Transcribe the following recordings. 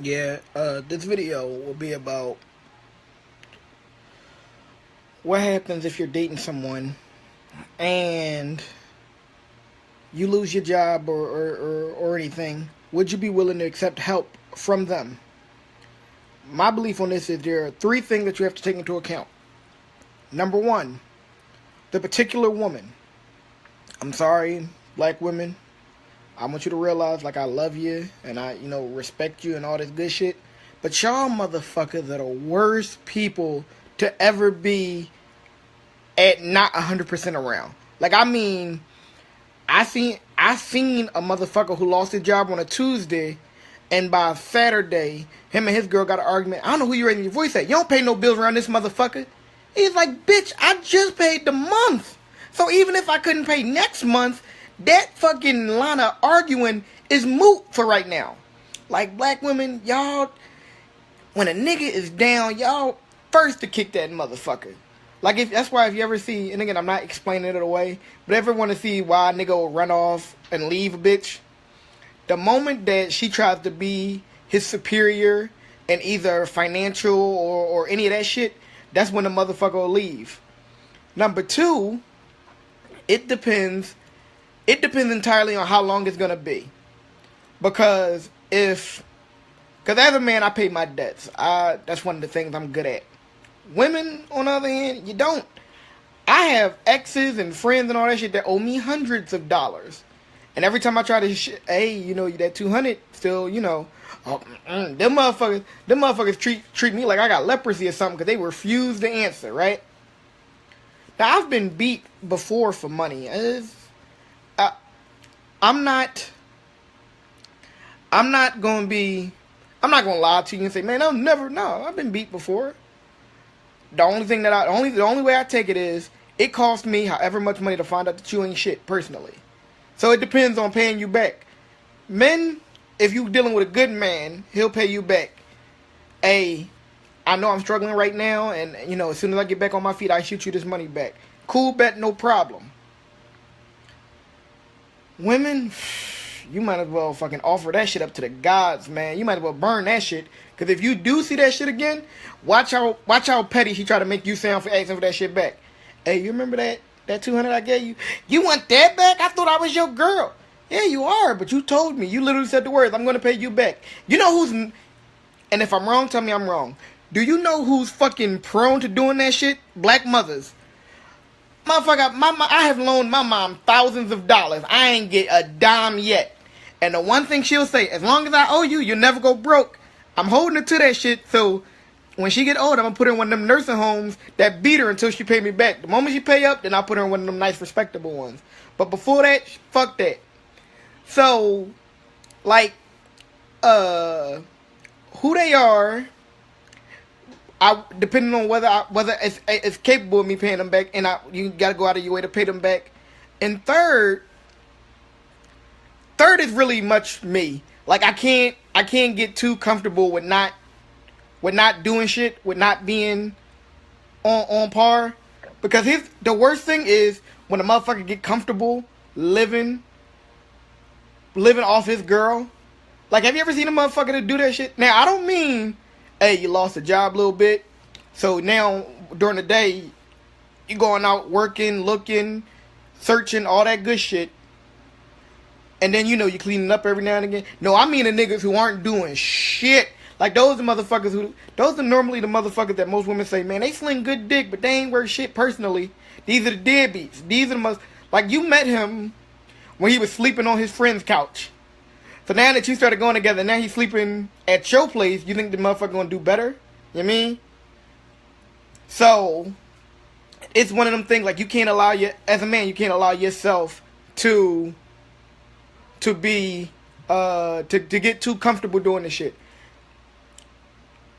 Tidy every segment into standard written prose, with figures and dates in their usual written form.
Yeah, this video will be about what happens if you're dating someone and you lose your job or anything. Would you be willing to accept help from them? My belief on this is there are three things that you have to take into account. Number one, the particular woman. I'm sorry, black women. I want you to realize, like, I love you and I, respect you and all this good shit. But y'all motherfuckers are the worst people to ever be at not 100% around. Like, I mean, I seen a motherfucker who lost his job on a Tuesday, and by Saturday, him and his girl got an argument. I don't know who you raising your voice at. You don't pay no bills around this motherfucker. He's like, bitch, I just paid the month. So even if I couldn't pay next month, that fucking line of arguing is moot for right now. Like, black women, y'all, when a nigga is down, y'all first to kick that motherfucker. Like, if that's why if you ever see, and again, I'm not explaining it away, but ever want to see why a nigga will run off and leave a bitch, the moment that she tries to be his superior in either financial or any of that shit, that's when the motherfucker will leave. Number two, it depends entirely on how long it's gonna be. Because as a man, I pay my debts. That's one of the things I'm good at. Women, on the other hand, you don't. I have exes and friends and all that shit that owe me hundreds of dollars. And every time I try to, that 200 still, them motherfuckers treat me like I got leprosy or something because they refuse to answer, right? Now, I've been beat before for money. I'm not gonna lie to you and say, man, I've been beat before. The only way I take it is, it costs me however much money to find out that you ain't shit, personally. So it depends on paying you back. Men, if you dealing with a good man, he'll pay you back. I know I'm struggling right now, and, as soon as I get back on my feet, I shoot you this money back. Cool bet, no problem. Women, you might as well fucking offer that shit up to the gods, man. You might as well burn that shit. Because if you do see that shit again, watch how petty she try to make you sound for asking for that shit back. Hey, you remember that 200 I gave you? You want that back? I thought I was your girl. Yeah, you are, but you told me. You literally said the words, I'm going to pay you back. You know who's... And if I'm wrong, tell me I'm wrong. Do you know who's fucking prone to doing that shit? Black mothers. Motherfucker, I have loaned my mom thousands of dollars. I ain't get a dime yet. And the one thing she'll say, as long as I owe you, you'll never go broke. I'm holding her to that shit, so when she get older, I'm gonna put her in one of them nursing homes that beat her until she pay me back. The moment she pay up, then I'll put her in one of them nice, respectable ones. But before that, fuck that. So, like, who they are, depending on whether it's capable of me paying them back, and you gotta go out of your way to pay them back. And third is really much me. Like, I can't get too comfortable with not doing shit, with not being on par. Because the worst thing is when a motherfucker get comfortable living off his girl. Like, have you ever seen a motherfucker that do that shit? Now, I don't mean, hey, you lost a job a little bit, so now during the day you going out working, looking, searching, all that good shit, and then you cleaning up every now and again. No, I mean the niggas who aren't doing shit. Like, those are normally the motherfuckers that most women say, man, they sling good dick, but they ain't worth shit personally. These are the deadbeats. These are the like, you met him when he was sleeping on his friend's couch. So now that you started going together, now he's sleeping at your place, you think the motherfucker gonna do better? You know what I mean? So, it's one of them things, like, as a man, you can't allow yourself to be, to get too comfortable doing this shit.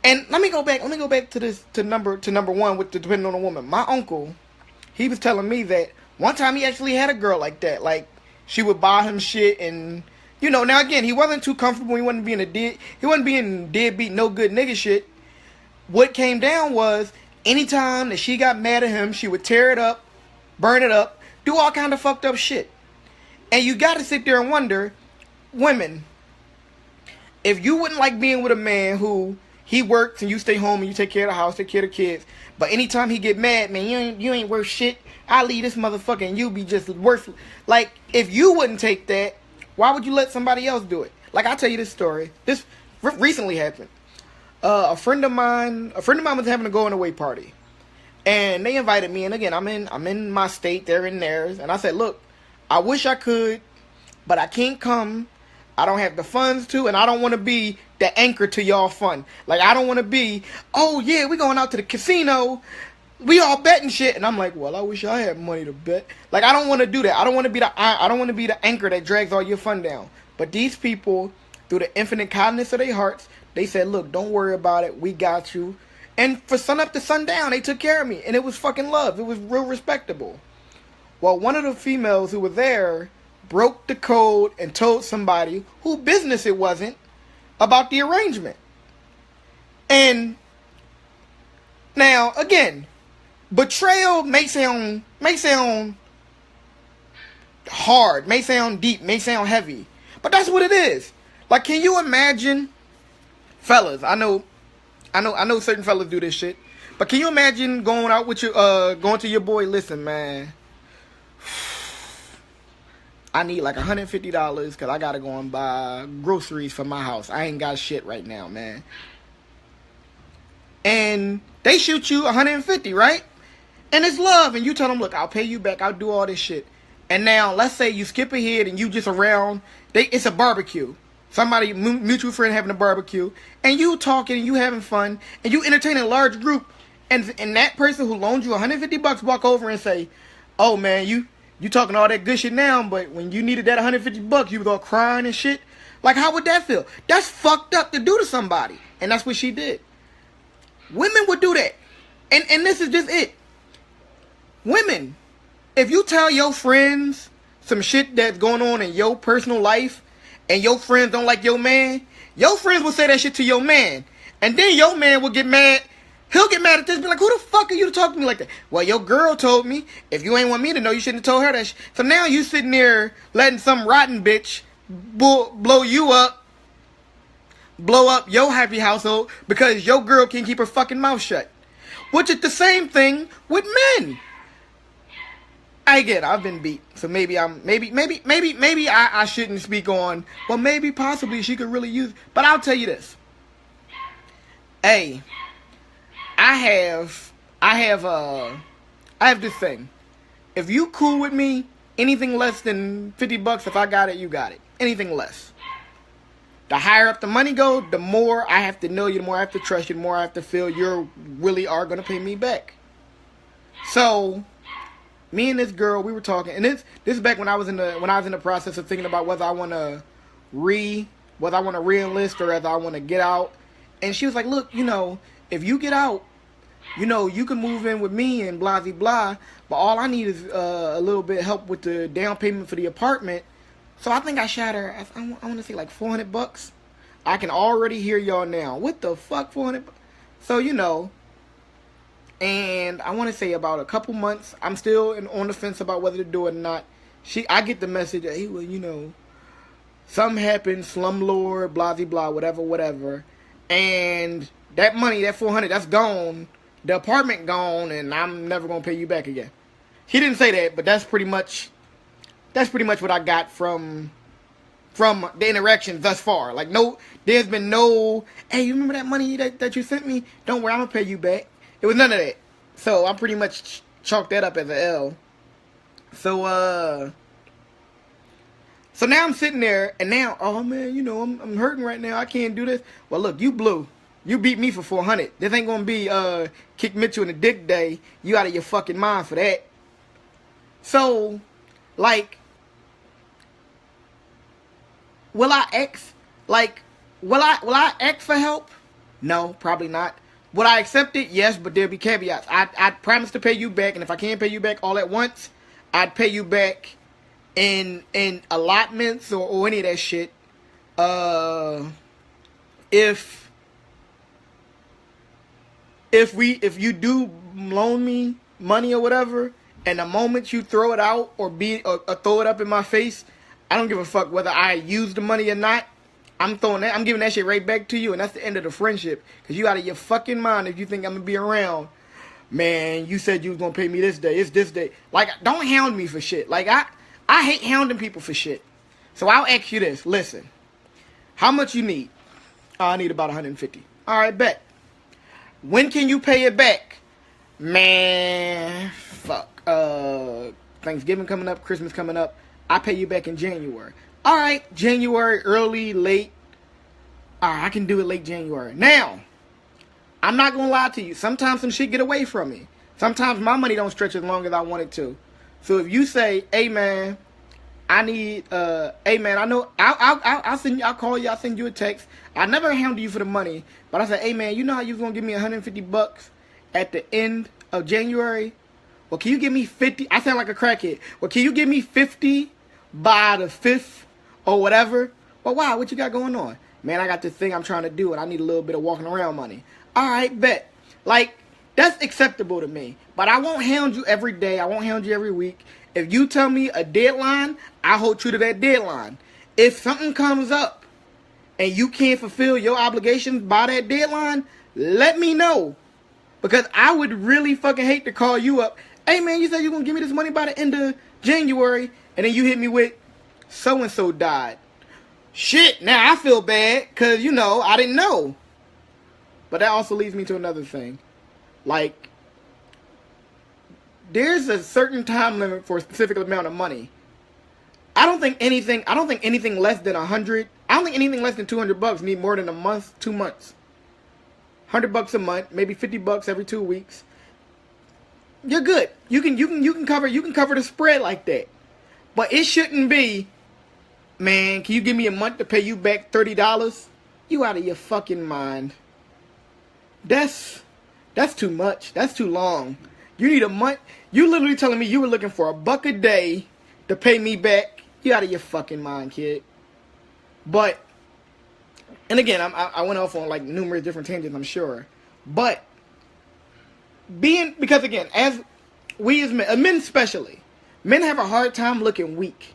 And let me go back to number one with the depending on the woman. My uncle, he was telling me that one time he actually had a girl like that. Like, she would buy him shit, and now again, he wasn't too comfortable. He wasn't being deadbeat, no good nigga shit. What came down was, anytime that she got mad at him, she would tear it up, burn it up, do all kind of fucked up shit. And you gotta sit there and wonder, women, If you wouldn't like being with a man who he works and you stay home and you take care of the house, take care of the kids, but anytime he get mad, man, you ain't worth shit. I leave this motherfucker and you be just worth. Like, if you wouldn't take that, why would you let somebody else do it? Like, I'll tell you this story. This recently happened. A friend of mine was having a going away party, and they invited me. And again, I'm in my state, they're in theirs, and I said, look, I wish I could, but I can't come. I don't have the funds to, and I don't want to be the anchor to y'all fun. Like, I don't want to be, oh yeah, we going out to the casino, we all betting shit, and I'm like, well, I wish I had money to bet. Like, I don't want to do that. I don't want to be the anchor that drags all your fun down. But these people, through the infinite kindness of their hearts, they said, look, don't worry about it, we got you. And for sun up to sundown, they took care of me, and it was fucking love. It was real respectable. Well, one of the females who were there broke the code and told somebody whose business it wasn't about the arrangement. And now, again, betrayal may sound hard, may sound deep, may sound heavy, but that's what it is. Like, can you imagine, fellas? I know certain fellas do this shit, but can you imagine going out with your going to your boy? Listen, man, I need like $150 because I gotta go and buy groceries for my house. I ain't got shit right now, man. And they shoot you $150, right? And it's love, and you tell them, look, I'll pay you back, I'll do all this shit. And now, let's say you skip ahead and you just around, it's a barbecue. Somebody, mutual friend having a barbecue, and you talking and you having fun, and you entertaining a large group, and that person who loaned you $150 walk over and say, oh man, you talking all that good shit now, but when you needed that $150, you was all crying and shit. Like, how would that feel? That's fucked up to do to somebody. And that's what she did. Women would do that. And this is just it. Women, if you tell your friends some shit that's going on in your personal life, and your friends don't like your man, your friends will say that shit to your man. And then your man will get mad. He'll get mad at this, be like, who the fuck are you to talk to me like that? Well, your girl told me, if you ain't want me to know, you shouldn't have told her that shit. So now you sitting there letting some rotten bitch blow you up, blow up your happy household because your girl can't keep her fucking mouth shut. Which is the same thing with men. I've been beat, so maybe I shouldn't speak on, well, maybe possibly she could really use, but I'll tell you this. Hey, I have this thing. If you cool with me, anything less than $50, if I got it, you got it. Anything less. The higher up the money go, the more I have to know you, the more I have to trust you, the more I have to feel you really are going to pay me back. So, me and this girl, we were talking, and this is back when I was in the process of thinking about whether I want to re-enlist or whether I want to get out. And she was like, look, if you get out, you can move in with me and blah, blah, blah. But all I need is a little bit of help with the down payment for the apartment. So I think I shot her, I want to say like $400. I can already hear y'all now. What the fuck, $400? So, and I want to say about a couple months, I'm still on the fence about whether to do it or not. I get the message that, hey, well, something happened, slumlord, blah, blah, blah, whatever. And that money, that $400, that's gone. The apartment gone, and I'm never gonna pay you back again. He didn't say that, but that's pretty much what I got from the interaction thus far. Like, there's been no, hey, you remember that money that you sent me? Don't worry, I'm gonna pay you back. It was none of that. So I pretty much chalked that up as an L. So now I'm sitting there, and now, oh man, I'm hurting right now. I can't do this. Well, look, you blew. You beat me for $400. This ain't gonna be kick Mitchell in the dick day. You out of your fucking mind for that. So, like, will I ask? Like, will I ask for help? No, probably not. Would I accept it? Yes, but there'll be caveats. I'd promise to pay you back, and if I can't pay you back all at once, I'd pay you back in allotments or any of that shit. If you do loan me money or whatever, and the moment you throw it out or throw it up in my face, I don't give a fuck whether I use the money or not. I'm giving that shit right back to you, and that's the end of the friendship. Cause you out of your fucking mind if you think I'm gonna be around. Man, you said you was gonna pay me this day. It's this day. Like, don't hound me for shit. Like, I hate hounding people for shit. So I'll ask you this. Listen, how much you need? Oh, I need about 150. All right, bet. When can you pay it back? Man, fuck. Thanksgiving coming up, Christmas coming up. I pay you back in January. All right, January, early, late. All right, I can do it late January. Now, I'm not gonna lie to you. Sometimes some shit get away from me. Sometimes my money don't stretch as long as I want it to. So if you say, "Hey man, I need," "Hey man, I know I'll send you. I'll call you. I'll send you a text. I never handle you for the money, but I said, "Hey man, you know how you was gonna give me $150 at the end of January? Well, can you give me 50? I sound like a crackhead. Well, can you give me 50 by the 5th or whatever? Well, why? What you got going on? Man, I got this thing I'm trying to do, and I need a little bit of walking around money. All right, bet. Like, that's acceptable to me. But I won't hound you every day. I won't hound you every week. If you tell me a deadline, I hold true to that deadline. If something comes up and you can't fulfill your obligations by that deadline, let me know. Because I would really fucking hate to call you up. Hey, man, you said you're going to give me this money by the end of January. And then you hit me with, so-and-so died. Shit, now I feel bad because, you know, I didn't know. But that also leads me to another thing. Like, there's a certain time limit for a specific amount of money. I don't think anything less than 100, I don't think anything less than $200 need more than a month, 2 months. $100 a month, maybe $50 every 2 weeks. You're good. You can cover the spread like that. But it shouldn't be, man, can you give me a month to pay you back $30? You out of your fucking mind. That's too much. That's too long. You need a month. You literally telling me you were looking for $1 a day to pay me back. You out of your fucking mind, kid. But, and again, I went off on like numerous different tangents, I'm sure. But, because again, as we as men especially, men have a hard time looking weak.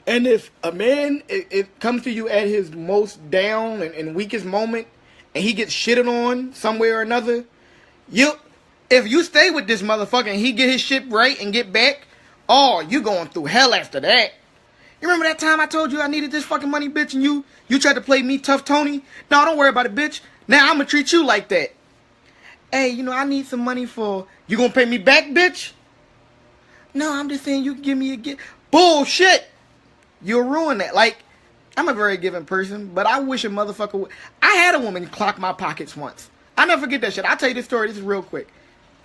And if a man, it comes to you at his most down and weakest moment, and he gets shitted on some way or another, if you stay with this motherfucker and he get his shit right and get back, oh, you going through hell after that. You remember that time I told you I needed this fucking money, bitch, and you tried to play me tough Tony? No, don't worry about it, bitch. Now I'm gonna treat you like that. Hey, you know, I need some money for, you gonna pay me back, bitch? No, I'm just saying you can give me a gift. Bullshit! You'll ruin that. Like, I'm a very giving person, but I wish a motherfucker would. I had a woman clock my pockets once. I'll never forget that shit. I'll tell you this story. This is real quick.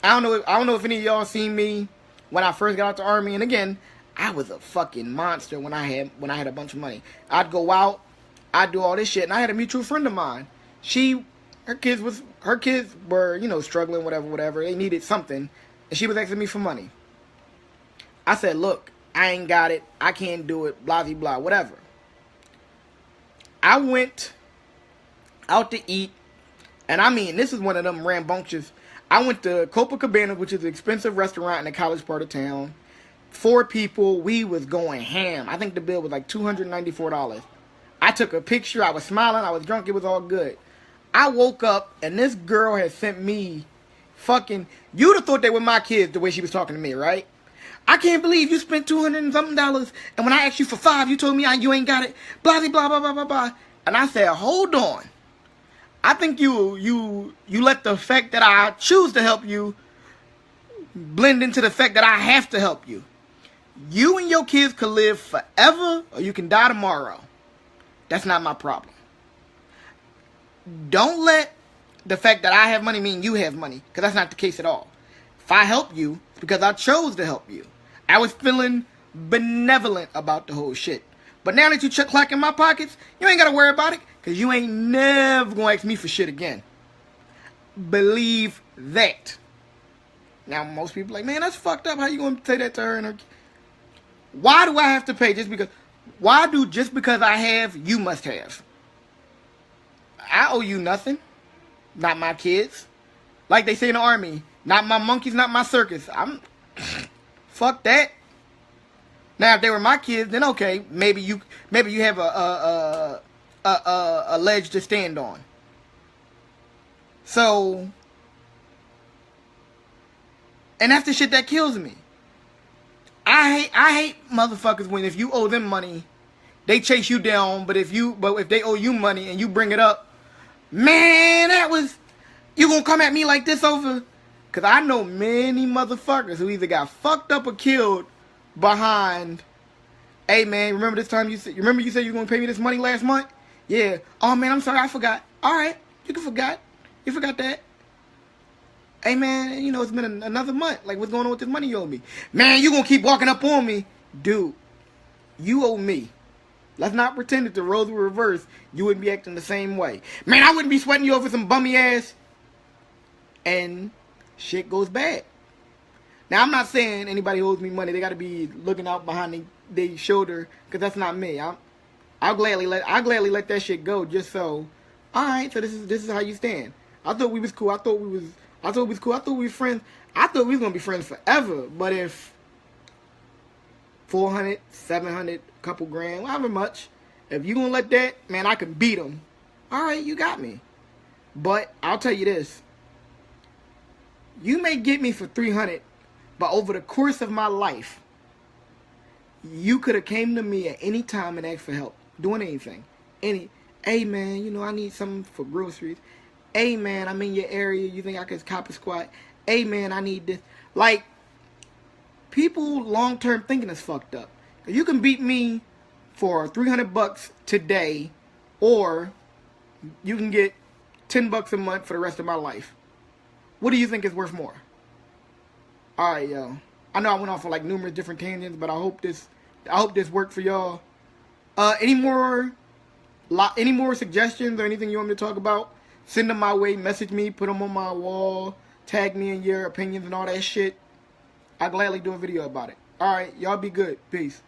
I don't know if any of y'all seen me when I first got out the army. And again, I was a fucking monster when I had a bunch of money. I'd go out, I'd do all this shit, and I had a mutual friend of mine. Her kids were, you know, struggling, whatever. They needed something, and she was asking me for money. I said, look, I ain't got it. I can't do it. Blah, blah, blah, whatever. I went out to eat, and I mean, this is one of them rambunctious. I went to Copacabana, which is an expensive restaurant in the college part of town. 4 people, we was going ham. I think the bill was like $294. I took a picture, I was smiling, I was drunk, it was all good. I woke up, and this girl had sent me fucking, you'd have thought they were my kids the way she was talking to me, right? I can't believe you spent $200 and something, and when I asked you for $5, you told me you ain't got it, blah, blah, blah, blah, blah, blah. And I said, hold on. I think you let the fact that I choose to help you blend into the fact that I have to help you. You and your kids could live forever, or you can die tomorrow. That's not my problem. Don't let the fact that I have money mean you have money, because that's not the case at all. If I help you, it's because I chose to help you. I was feeling benevolent about the whole shit. But now that you clocking my pockets, you ain't got to worry about it, because you ain't never going to ask me for shit again. Believe that. Now, most people are like, man, that's fucked up. How you going to say that to her and her? Why do I have to pay just because? Just because I have, you must have? I owe you nothing. Not my kids. Like they say in the army, not my monkeys, not my circus. Fuck that. Now, if they were my kids, then okay, maybe you have a ledge to stand on. So, and that's the shit that kills me. I hate motherfuckers when if you owe them money, they chase you down. But if they owe you money and you bring it up, man, you gonna come at me like this over? Cause I know many motherfuckers who either got fucked up or killed behind. Hey man, remember this time you said you were gonna pay me this money last month? Yeah. Oh man, I'm sorry, I forgot. All right, you forgot that. Hey man, you know it's been another month. Like, what's going on with this money you owe me? Man, you gonna keep walking up on me, dude? You owe me. Let's not pretend that the roles were reversed. You wouldn't be acting the same way. Man, I wouldn't be sweating you over some bummy ass. And shit goes bad. Now, I'm not saying anybody who owes me money, they got to be looking out behind their shoulder, because that's not me. I'll gladly let that shit go, just so. All right, so this is how you stand. I thought we was cool. I thought we was cool. I thought we was friends. I thought we was gonna be friends forever. But if 400, 700, couple grand, however much, if you gonna let that, man, I can beat them. All right, you got me. But I'll tell you this: you may get me for 300, but over the course of my life, you could have came to me at any time and asked for help, doing anything. Hey man, you know I need something for groceries. Hey man, I'm in your area. You think I could cop a squat? Hey man, I need this. Like, people long-term thinking is fucked up. You can beat me for $300 today, or you can get $10 a month for the rest of my life. What do you think is worth more? All right, yo. I know I went off for like numerous different tangents, but I hope this worked for y'all. Any more suggestions or anything you want me to talk about? Send them my way. Message me. Put them on my wall. Tag me in your opinions and all that shit. I'll gladly do a video about it. All right, y'all be good. Peace.